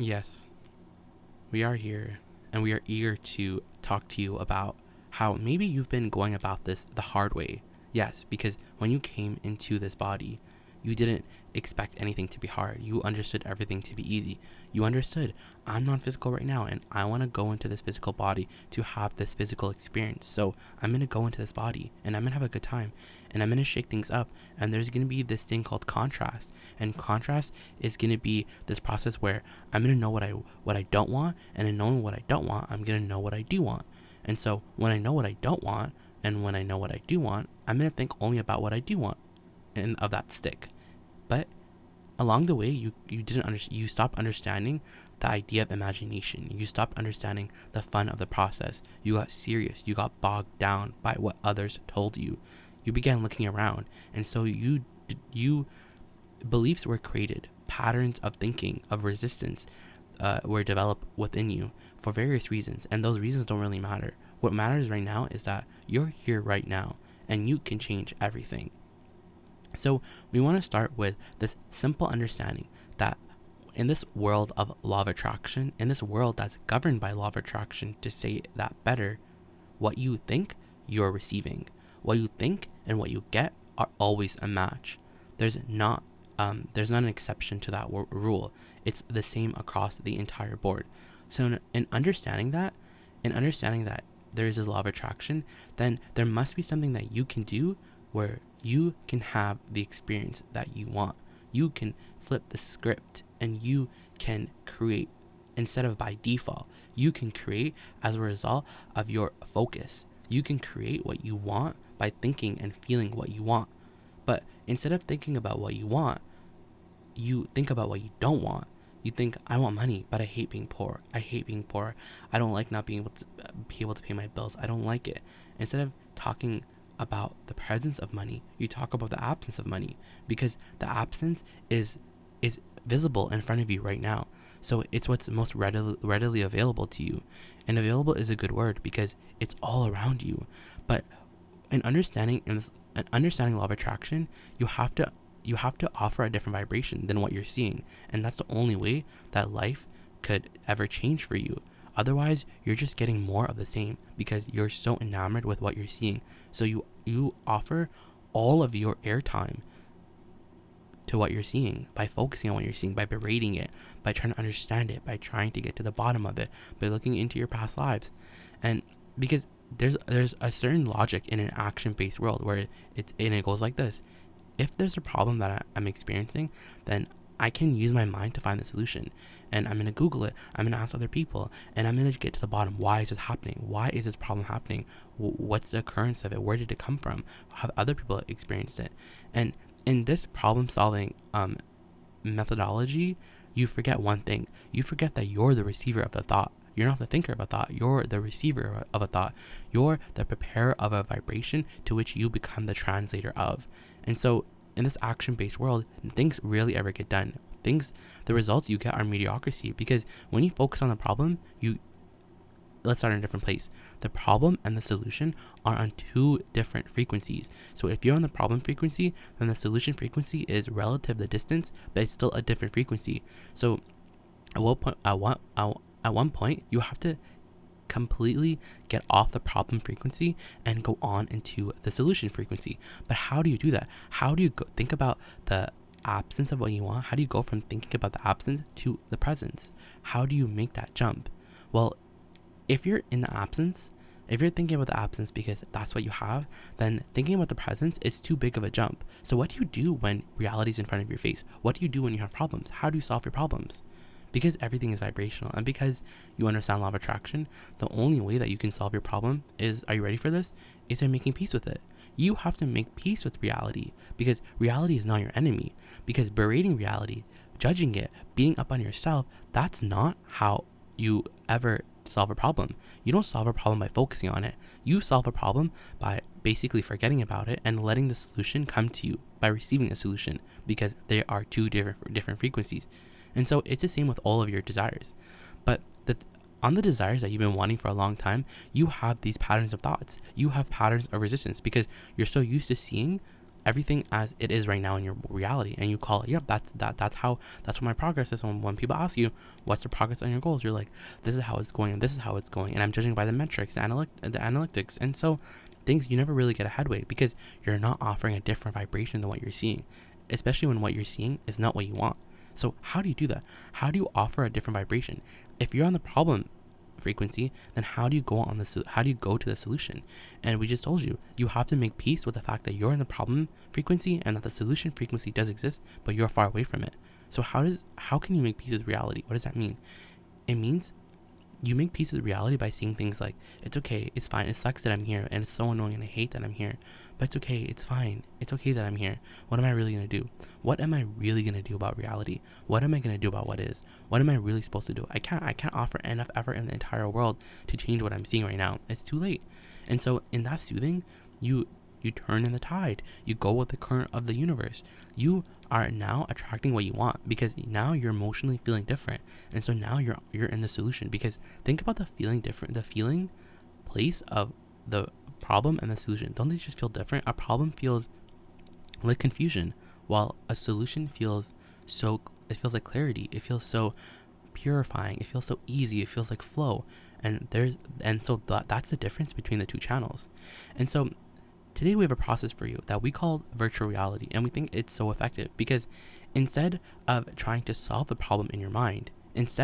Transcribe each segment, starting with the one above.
Yes, we are here and we are eager to talk to you about how maybe you've been going about this the hard way. Yes, because when you came into this body, you didn't expect anything to be hard. You understood everything to be easy. You understood, I'm non physical right now and I want to go into this physical body to have this physical experience. So I'm going to go into this body and I'm going to have a good time and I'm going to shake things up. And there's going to be this thing called contrast. And contrast is going to be this process where I'm going to know what I don't want, and in knowing what I don't want, I'm going to know what I do want. And so when I know what I don't want and when I know what I do want, I'm going to think only about what I do want and of that stick. But along the way, you stopped understanding the idea of imagination. You stopped understanding the fun of the process. You got serious. You got bogged down by what others told you. You began looking around, and so you beliefs were created. Patterns of thinking, of resistance, were developed within you for various reasons, and those reasons don't really matter. What matters right now is that you're here right now, and you can change everything. So we want to start with this simple understanding that in this world of law of attraction, in this world that's governed by law of attraction, to say that better, what you think, you're receiving. What you think and what you get are always a match. There's not an exception to that rule. It's the same across the entire board. So in understanding that, there is a law of attraction, then there must be something that you can do where you can have the experience that you want. You can flip the script and you can create instead of by default. You can create as a result of your focus. You can create what you want by thinking and feeling what you want. But instead of thinking about what you want, you think about what you don't want. You think, I want money, but I hate being poor. I hate being poor. I don't like not being able to pay my bills. I don't like it. Instead of talking about the presence of money, you talk about the absence of money, because the absence is visible in front of you right now. So it's what's most readily available to you. And available is a good word because it's all around you. But in understanding law of attraction, you have to offer a different vibration than what you're seeing. And that's the only way that life could ever change for you. Otherwise, you're just getting more of the same because you're so enamored with what you're seeing. So you offer all of your airtime to what you're seeing by focusing on what you're seeing, by berating it, by trying to understand it, by trying to get to the bottom of it, by looking into your past lives. And because there's a certain logic in an action-based world where it goes like this. If there's a problem that I'm experiencing, then I can use my mind to find the solution, and I'm going to Google it. I'm going to ask other people, and I'm going to get to the bottom. Why is this happening? Why is this problem happening? What's the occurrence of it? Where did it come from? How have other people experienced it? And in this problem solving methodology, you forget one thing. You forget that you're the receiver of the thought. You're not the thinker of a thought. You're the receiver of a thought. You're the preparer of a vibration to which you become the translator of. And so in this action-based world, things rarely ever get done. The results you get are mediocrity, because when you focus on the problem, let's start in a different place. The problem and the solution are on two different frequencies. So if you're on the problem frequency, then the solution frequency is relative to the distance, but it's still a different frequency. So at one point, you have to completely get off the problem frequency and go on into the solution frequency. But how do you do that? How do you think about the absence of what you want? How do you go from thinking about the absence to the presence? How do you make that jump? Well, if you're in the absence, if you're thinking about the absence because that's what you have, then thinking about the presence is too big of a jump. So what do you do when reality is in front of your face? What do you do when you have problems? How do you solve your problems? Because everything is vibrational, and because you understand law of attraction, the only way that you can solve your problem is, are you ready for this? Is by making peace with it. You have to make peace with reality, because reality is not your enemy. Because berating reality, judging it, beating up on yourself, that's not how you ever solve a problem. You don't solve a problem by focusing on it. You solve a problem by basically forgetting about it and letting the solution come to you by receiving a solution, because they are two different frequencies. And so it's the same with all of your desires. But on the desires that you've been wanting for a long time, you have these patterns of thoughts. You have patterns of resistance because you're so used to seeing everything as it is right now in your reality, and you call it, yep, that's what my progress is. And when people ask you what's the progress on your goals, you're like, this is how it's going, and this is how it's going, and I'm judging by the metrics, the analytics. And so things, you never really get a headway because you're not offering a different vibration than what you're seeing, especially when what you're seeing is not what you want. So how do you do that? How do you offer a different vibration? If you're on the problem frequency, then how do you go to the solution? And we just told you, you have to make peace with the fact that you're in the problem frequency and that the solution frequency does exist, but you're far away from it. So how can you make peace with reality? What does that mean? It means you make peace with reality by seeing things like, it's okay, it's fine, it sucks that I'm here, and it's so annoying, and I hate that I'm here, but it's okay, it's fine, it's okay that I'm here. What am I really going to do? What am I really going to do about reality? What am I going to do about what is? What am I really supposed to do? I can't offer enough effort in the entire world to change what I'm seeing right now. It's too late. And so in that soothing, you turn in the tide. You go with the current of the universe. You are now attracting what you want because now you're emotionally feeling different. And so now you're in the solution, because think about the feeling place of the problem and the solution. Don't they just feel different? A problem feels like confusion, while a solution feels like clarity. It feels so purifying. It feels so easy. It feels like flow. So that's the difference between the two channels. And so today we have a process for you that we call virtual reality, and we think it's so effective because instead of trying to solve the problem in your mind, let's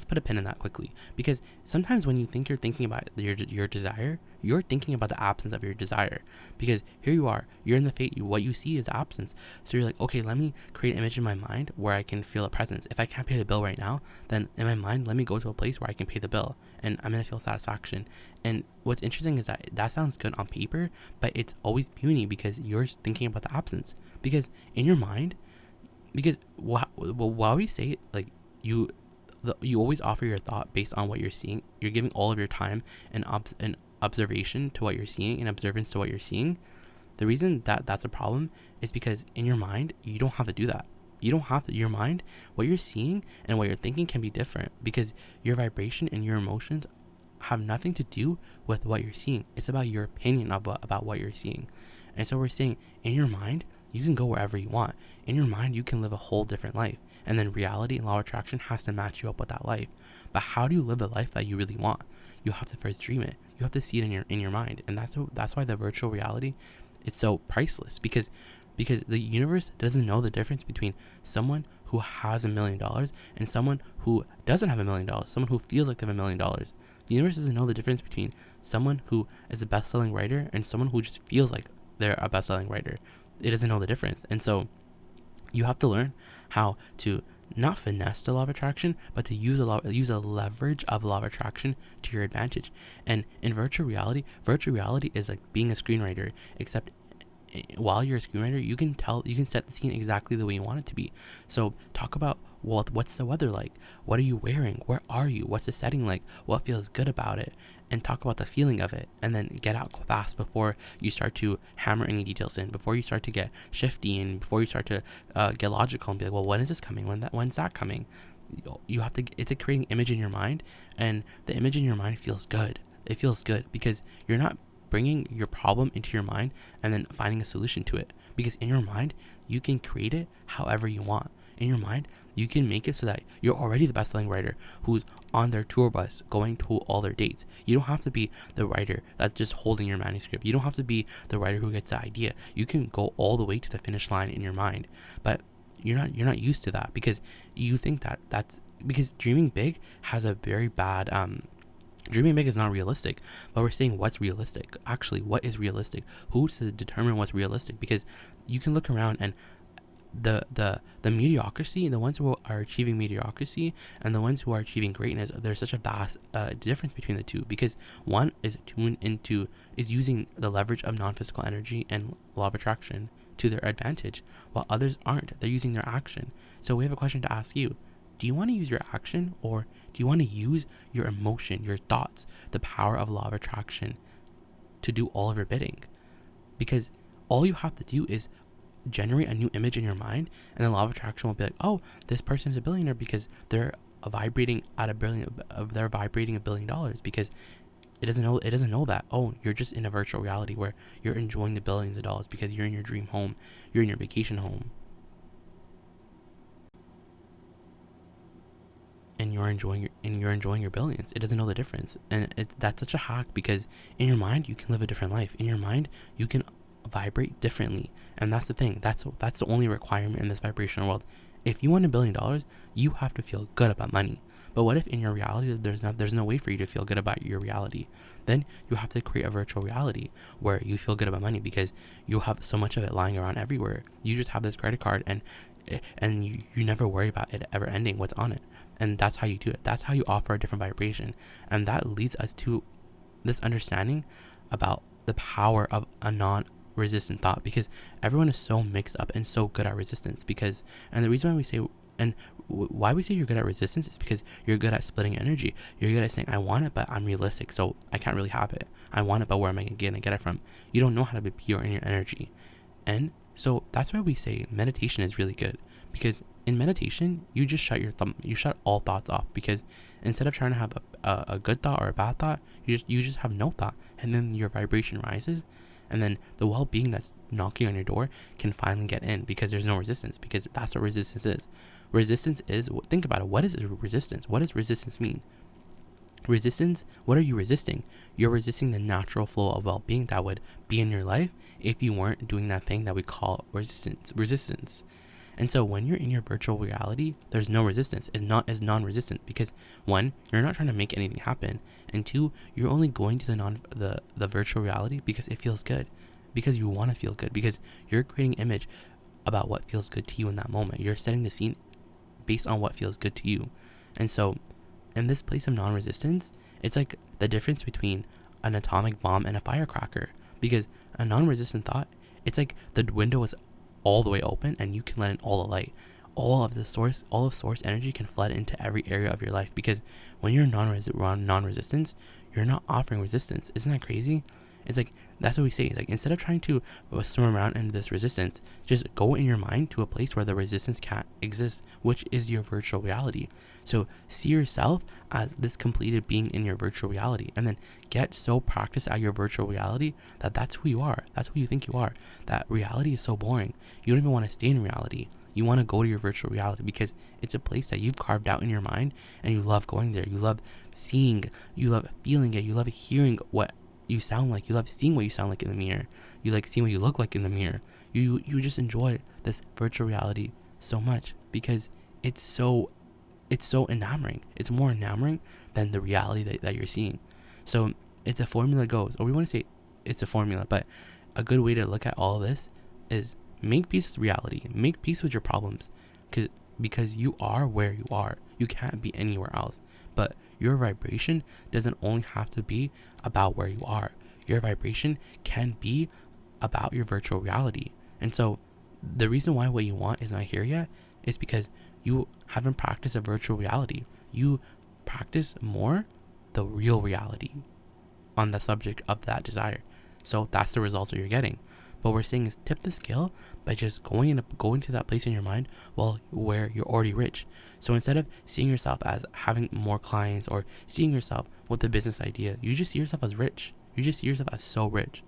put a pin in that quickly, because sometimes when you think you're thinking about your desire, you're thinking about the absence of your desire, because here you are, you're in the fate, what you see is absence. So you're like, okay, let me create an image in my mind where I can feel a presence. If I can't pay the bill right now, then in my mind, let me go to a place where I can pay the bill and I'm going to feel satisfaction. And what's interesting is that sounds good on paper, but it's always puny because you're thinking about the absence, because in your mind, because while we say like you always offer your thought based on what you're seeing. You're giving all of your time and observation to what you're seeing and observance to what you're seeing. The reason that that's a problem is because in your mind, you don't have to do that. You don't have to. Your mind, what you're seeing and what you're thinking can be different, because your vibration and your emotions have nothing to do with what you're seeing. It's about your opinion about what you're seeing. And so we're saying, in your mind, you can go wherever you want. In your mind, you can live a whole different life. And then reality and law of attraction has to match you up with that life. But how do you live the life that you really want? You have to first dream it. You have to see it in your mind. And that's why the virtual reality is so priceless, because the universe doesn't know the difference between someone who has $1 million and someone who doesn't have $1 million, someone who feels like they have $1 million. The universe doesn't know the difference between someone who is a best-selling writer and someone who just feels like they're a best-selling writer. It doesn't know the difference. And so you have to learn how to not finesse the law of attraction, but to use a leverage of law of attraction to your advantage. And in virtual reality is like being a screenwriter, except while you're a screenwriter, you can set the scene exactly the way you want it to be. So talk about, well, what's the weather like? What are you wearing? Where are you? What's the setting like? What feels good about it? And talk about the feeling of it, and then get out fast before you start to hammer any details in, before you start to get shifty, and before you start to get logical and be like, well, when is this coming? When's that coming? You have to. It's creating image in your mind, and the image in your mind feels good. It feels good because you're not bringing your problem into your mind and then finding a solution to it, because in your mind you can create it however you want. In your mind you can make it so that you're already the best-selling writer who's on their tour bus going to all their dates. You don't have to be the writer that's just holding your manuscript. You don't have to be the writer who gets the idea. You can go all the way to the finish line in your mind, but you're not used to that, because you think that's because dreaming big has a very bad dreaming big is not realistic. But we're saying, what's realistic? Actually, what is realistic? Who's to determine what's realistic? Because you can look around, and the mediocrity, the ones who are achieving mediocrity and the ones who are achieving greatness, there's such a vast difference between the two, because one is using the leverage of non-physical energy and law of attraction to their advantage, while others aren't. They're using their action. So we have a question to ask you. Do you want to use your action, or do you want to use your emotion, your thoughts, the power of law of attraction to do all of your bidding? Because all you have to do is generate a new image in your mind, and the law of attraction will be like, oh, this person is a billionaire because they're vibrating at $1 billion, because It doesn't know that, oh, you're just in a virtual reality where you're enjoying the billions of dollars because you're in your dream home, you're in your vacation home, and you're enjoying your billions. It doesn't know the difference. And that's such a hack, because in your mind you can live a different life. In your mind you can vibrate differently. And that's the thing. That's the only requirement in this vibrational world. If you want $1 billion, you have to feel good about money. But what if in your reality there's no way for you to feel good about your reality? Then you have to create a virtual reality where you feel good about money, because you have so much of it lying around everywhere. You just have this credit card, and you never worry about it ever ending, what's on it. And that's how you do it. That's how you offer a different vibration. And that leads us to this understanding about the power of a non-resistant thought, because everyone is so mixed up and so good at resistance. And the reason why we say, and why we say you're good at resistance, is because you're good at splitting energy. You're good at saying, I want it, but I'm realistic, so I can't really have it. I want it, but where am I gonna get it from? You don't know how to be pure in your energy. And so that's why we say meditation is really good, because in meditation you just shut all thoughts off, because instead of trying to have a good thought or a bad thought, you just have no thought, and then your vibration rises, and then the well-being that's knocking on your door can finally get in, because there's no resistance. Because that's what resistance is. Resistance is, think about it, what is resistance? What does resistance mean? Resistance, what are you resisting? You're resisting the natural flow of well-being that would be in your life if you weren't doing that thing that we call resistance. And so when you're in your virtual reality, there's no resistance. It's not as non-resistant, because one, you're not trying to make anything happen, and two, you're only going to the virtual reality because it feels good, because you want to feel good, because you're creating an image about what feels good to you in that moment. You're setting the scene based on what feels good to you. And so in this place of non-resistance, it's like the difference between an atomic bomb and a firecracker, because a non-resistant thought, it's like the window is all the way open and you can let in all the light. All of source energy can flood into every area of your life, because when you're non-resistance, you're not offering resistance. Isn't that crazy? It's like, that's what we say. It's like, instead of trying to swim around in this resistance, just go in your mind to a place where the resistance can't exist, which is your virtual reality. So see yourself as this completed being in your virtual reality, and then get so practiced at your virtual reality that that's who you are. That's who you think you are. That reality is so boring. You don't even want to stay in reality. You want to go to your virtual reality, because it's a place that you've carved out in your mind, and you love going there. You love seeing, you love feeling it, you love hearing what you sound like, you love seeing what you sound like in the mirror, you like seeing what you look like in the mirror. You just enjoy this virtual reality so much, because it's so enamoring. It's more enamoring than the reality that you're seeing. So it's a formula goes, or we want to say it's a formula, but a good way to look at all of this is make peace with reality, make peace with your problems, because you are where you are. You can't be anywhere else. But your vibration doesn't only have to be about where you are. Your vibration can be about your virtual reality. And so the reason why what you want is not here yet is because you haven't practiced a virtual reality. You practice more the real reality on the subject of that desire. So that's the results that you're getting. What we're saying is tip the scale by just going to that place in your mind where you're already rich. So instead of seeing yourself as having more clients or seeing yourself with a business idea, you just see yourself as rich. You just see yourself as so rich.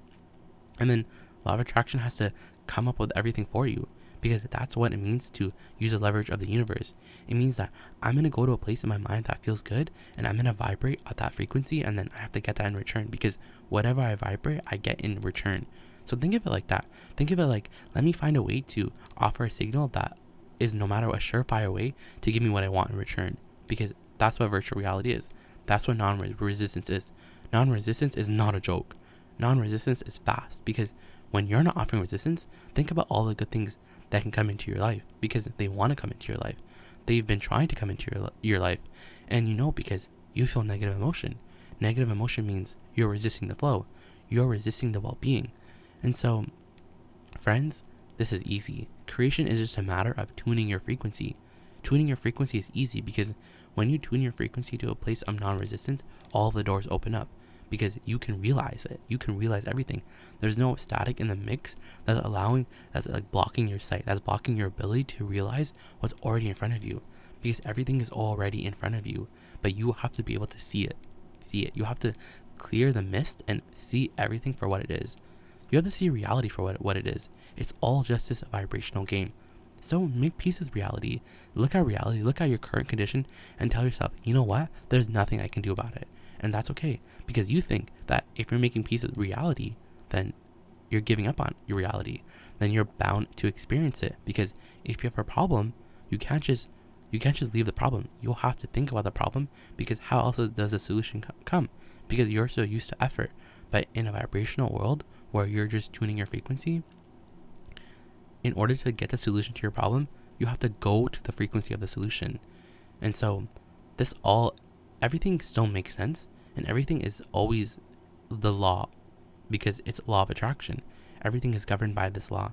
And then law of attraction has to come up with everything for you, because that's what it means to use the leverage of the universe. It means that I'm going to go to a place in my mind that feels good, and I'm going to vibrate at that frequency, and then I have to get that in return, because whatever I vibrate, I get in return. So think of it like that. Think of it like, let me find a way to offer a signal that is no matter a surefire way to give me what I want in return, because that's what virtual reality is. That's what non-resistance is. Non-resistance is not a joke. Non-resistance is fast, because when you're not offering resistance, think about all the good things that can come into your life, because they want to come into your life. They've been trying to come into your life, and because you feel negative emotion. Negative emotion means you're resisting the flow. You're resisting the well-being. And so, friends, this is easy. Creation is just a matter of tuning your frequency. Tuning your frequency is easy, because when you tune your frequency to a place of non-resistance, all the doors open up, because you can realize it. You can realize everything. There's no static in the mix that's like blocking your sight, that's blocking your ability to realize what's already in front of you, because everything is already in front of you, but you have to be able to see it. You have to clear the mist and see everything for what it is. You have to see reality for what it is. It's all just this vibrational game. So make peace with reality. Look at reality, look at your current condition, and tell yourself, you know what? There's nothing I can do about it. And that's okay. Because you think that if you're making peace with reality, then you're giving up on your reality. Then you're bound to experience it. Because if you have a problem, you can't just leave the problem. You'll have to think about the problem, because how else does a solution come? Because you're so used to effort. But in a vibrational world where you're just tuning your frequency, in order to get the solution to your problem, you have to go to the frequency of the solution. And so everything still makes sense, and everything is always the law, because it's law of attraction. Everything is governed by this law.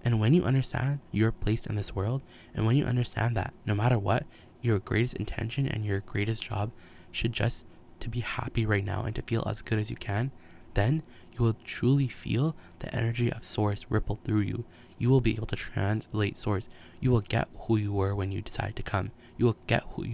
And when you understand your place in this world, and when you understand that no matter what, your greatest intention and your greatest job should just to be happy right now and to feel as good as you can, then you will truly feel the energy of source ripple through you. You will be able to translate source. You will get who you were when you decided to come. You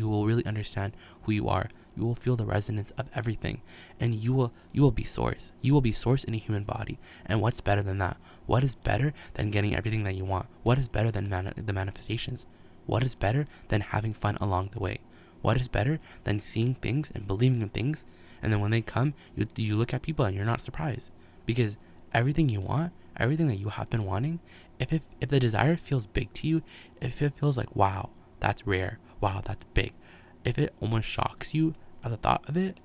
will really understand who you are. You will feel the resonance of everything, and you will be source. You will be source in a human body. And what's better than that? What is better than getting everything that you want? What is better than the manifestations? What is better than having fun along the way? What is better than seeing things and believing in things, and then when they come, you look at people and you're not surprised? Because everything you want, everything that you have been wanting, if the desire feels big to you, if it feels like, wow, that's rare, wow, that's big, if it almost shocks you at the thought of it,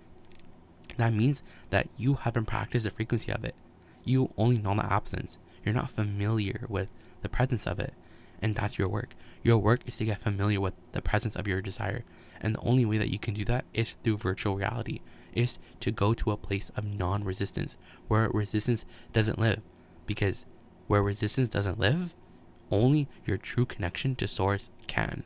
that means that you haven't practiced the frequency of it. You only know the absence. You're not familiar with the presence of it. And that's your work. Your work is to get familiar with the presence of your desire. And the only way that you can do that is through virtual reality, is to go to a place of non-resistance, where resistance doesn't live. Because where resistance doesn't live, only your true connection to source can.